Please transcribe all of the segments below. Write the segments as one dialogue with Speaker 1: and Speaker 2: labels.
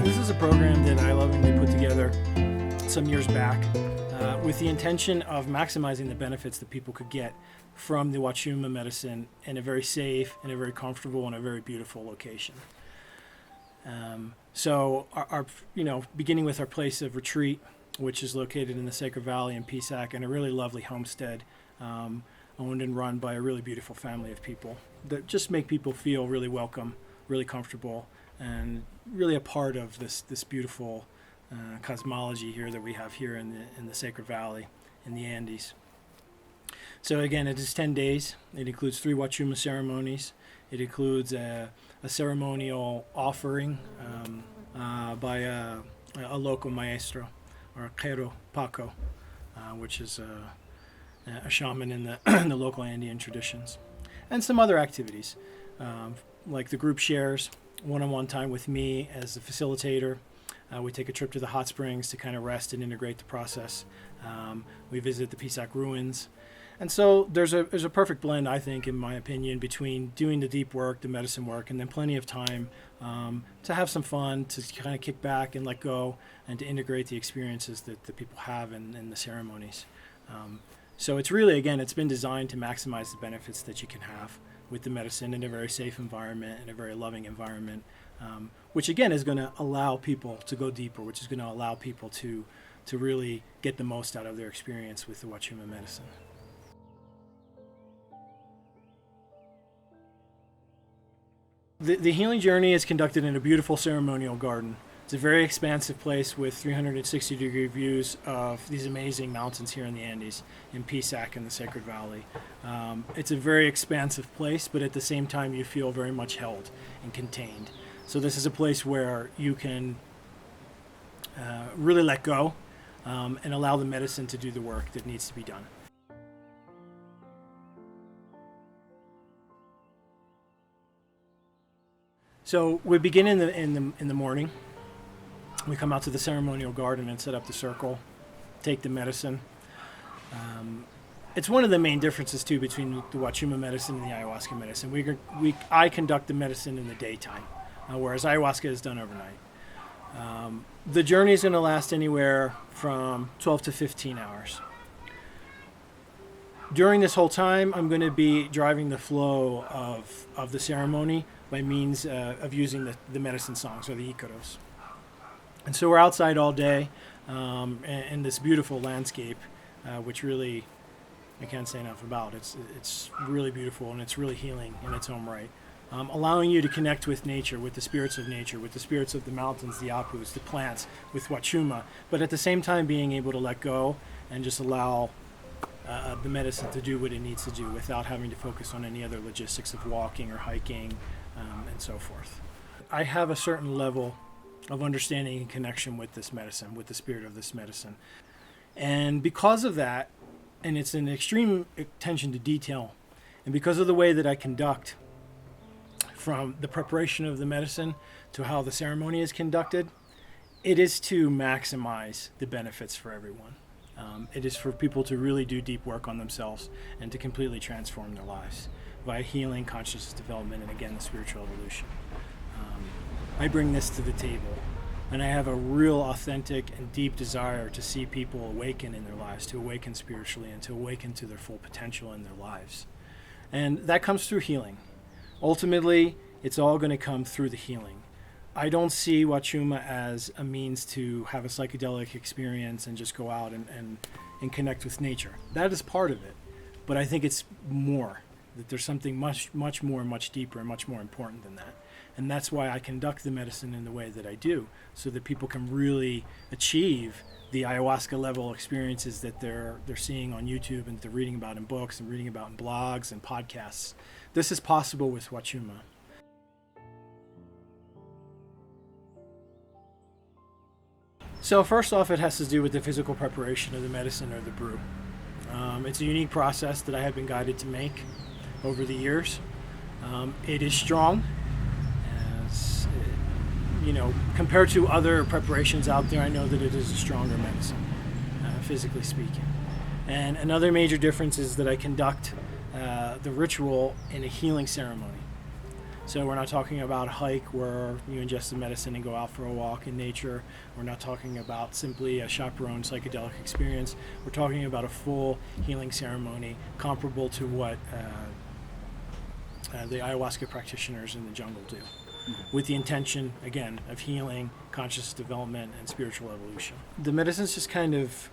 Speaker 1: This is a program that I lovingly put together some years back with the intention of maximizing the benefits that people could get from the Wachuma medicine in a very safe and a very comfortable and a very beautiful location. So our beginning with our place of retreat, which is located in the Sacred Valley in Pisac, and a really lovely homestead owned and run by a really beautiful family of people that just make people feel really welcome, really comfortable, and really a part of this beautiful cosmology here that we have here in the Sacred Valley in the Andes. So again, it is 10 days. It includes 3 Wachuma ceremonies. It includes a ceremonial offering by a local maestro, or a Pedro Paco, which is a shaman in the local Andean traditions, and some other activities, like the group shares, one-on-one time with me as the facilitator. We take a trip to the hot springs to kind of rest and integrate the process. We visit the Pisac ruins. And so there's a perfect blend, I think, in my opinion, between doing the deep work, the medicine work, and then plenty of time to have some fun, to kind of kick back and let go, and to integrate the experiences that the people have in the ceremonies. So it's really, again, it's been designed to maximize the benefits that you can have with the medicine in a very safe environment, in a very loving environment, which again is going to allow people to go deeper, which is going to allow people to really get the most out of their experience with the Wachuma medicine. The healing journey is conducted in a beautiful ceremonial garden. It's a very expansive place with 360-degree views of these amazing mountains here in the Andes, in Pisac in the Sacred Valley. It's a very expansive place, but at the same time you feel very much held and contained. So this is a place where you can really let go and allow the medicine to do the work that needs to be done. So we begin in the morning. We come out to the ceremonial garden and set up the circle, take the medicine. It's one of the main differences too between the Wachuma medicine and the ayahuasca medicine. I conduct the medicine in the daytime, whereas ayahuasca is done overnight. The journey is going to last anywhere from 12 to 15 hours. During this whole time, I'm going to be driving the flow of the ceremony by means of using the medicine songs, or the Icaros. And so we're outside all day in this beautiful landscape, which really, I can't say enough about. It's really beautiful, and it's really healing in its own right. Allowing you to connect with nature, with the spirits of nature, with the spirits of the mountains, the apus, the plants, with Wachuma, but at the same time being able to let go and just allow the medicine to do what it needs to do without having to focus on any other logistics of walking or hiking and so forth. I have a certain level of understanding and connection with this medicine, with the spirit of this medicine. And because of that, and it's an extreme attention to detail, and because of the way that I conduct, from the preparation of the medicine to how the ceremony is conducted, it is to maximize the benefits for everyone. It is for people to really do deep work on themselves and to completely transform their lives via healing, consciousness development, and again, the spiritual evolution. I bring this to the table, and I have a real authentic and deep desire to see people awaken in their lives, to awaken spiritually, and to awaken to their full potential in their lives. And that comes through healing. Ultimately, it's all going to come through the healing. I don't see Wachuma as a means to have a psychedelic experience and just go out and connect with nature. That is part of it, but I think it's more, that there's something much more, much deeper, and much more important than that. And that's why I conduct the medicine in the way that I do, so that people can really achieve the ayahuasca level experiences that they're seeing on YouTube and they're reading about in books and reading about in blogs and podcasts. This is possible with Wachuma. So first off, it has to do with the physical preparation of the medicine or the brew. It's a unique process that I have been guided to make over the years. It is strong. Compared to other preparations out there, I know that it is a stronger medicine, physically speaking. And another major difference is that I conduct the ritual in a healing ceremony. So we're not talking about a hike where you ingest the medicine and go out for a walk in nature. We're not talking about simply a chaperone psychedelic experience. We're talking about a full healing ceremony comparable to what the ayahuasca practitioners in the jungle do, with the intention, again, of healing, conscious development, and spiritual evolution. The medicines just kind of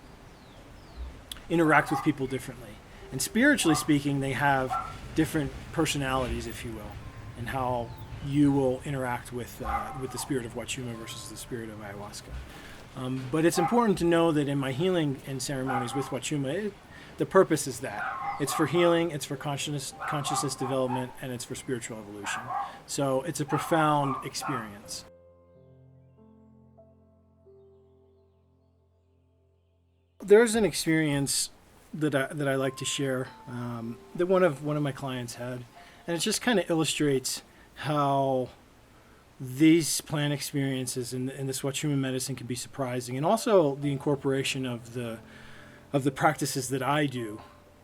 Speaker 1: interact with people differently. And spiritually speaking, they have different personalities, if you will, and how you will interact with the spirit of Wachuma versus the spirit of ayahuasca. But it's important to know that in my healing and ceremonies with Wachuma, the purpose is that. It's for healing, it's for consciousness development, and it's for spiritual evolution. So it's a profound experience. There's an experience that I like to share that one of my clients had, and it just kind of illustrates how these plant experiences and this Wachuma medicine can be surprising, and also the incorporation of the practices that I do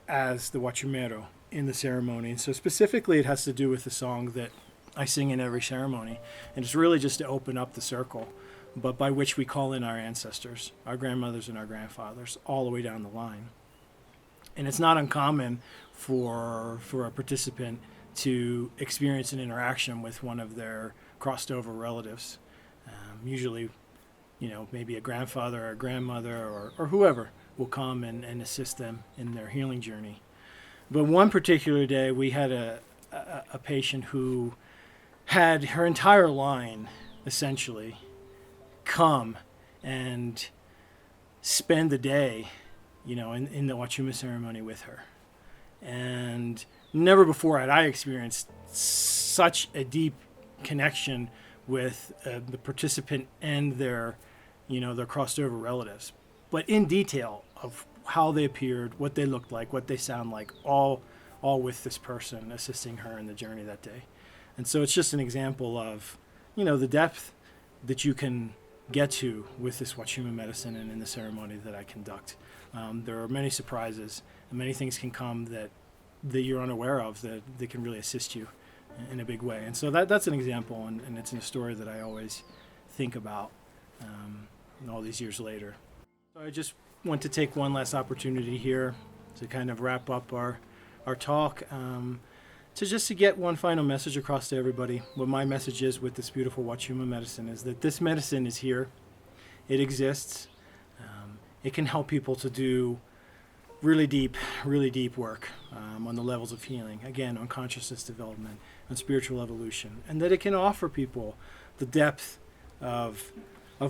Speaker 1: as the Wachumero in the ceremony. And so specifically it has to do with the song that I sing in every ceremony, and it's really just to open up the circle, but by which we call in our ancestors, our grandmothers and our grandfathers, all the way down the line. And it's not uncommon for a participant to experience an interaction with one of their crossed over relatives, usually, maybe a grandfather or a grandmother or whoever will come and assist them in their healing journey. But one particular day, we had a patient who had her entire line essentially come and spend the day, in the Wachuma ceremony with her. And never before had I experienced such a deep connection with the participant and their crossed over relatives, but in detail of how they appeared, what they looked like, what they sound like, all with this person assisting her in the journey that day. And so it's just an example of, the depth that you can get to with this Wachuma medicine and in the ceremony that I conduct. There are many surprises, and many things can come that you're unaware of that can really assist you in a big way. And so that's an example, and it's in a story that I always think about all these years later. So I just want to take one last opportunity here to kind of wrap up our talk, to get one final message across to everybody. What my message is with this beautiful Wachuma medicine is that this medicine is here. It exists. It can help people to do really deep work on the levels of healing, again, on consciousness development, on spiritual evolution, and that it can offer people the depth of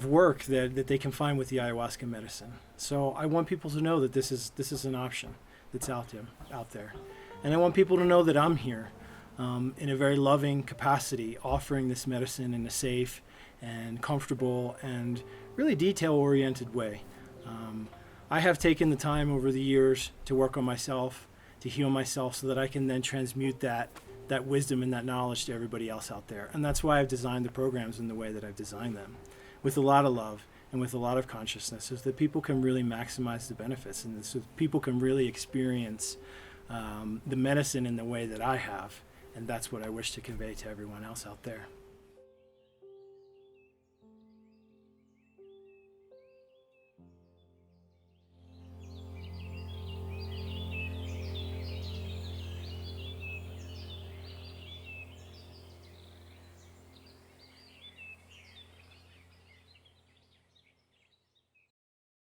Speaker 1: work that they can find with the ayahuasca medicine. So I want people to know that this is an option that's out there. And I want people to know that I'm here in a very loving capacity, offering this medicine in a safe and comfortable and really detail-oriented way. I have taken the time over the years to work on myself, to heal myself, so that I can then transmute that wisdom and that knowledge to everybody else out there. And that's why I've designed the programs in the way that I've designed them, with a lot of love and with a lot of consciousness, so that people can really maximize the benefits, and so people can really experience the medicine in the way that I have. And that's what I wish to convey to everyone else out there.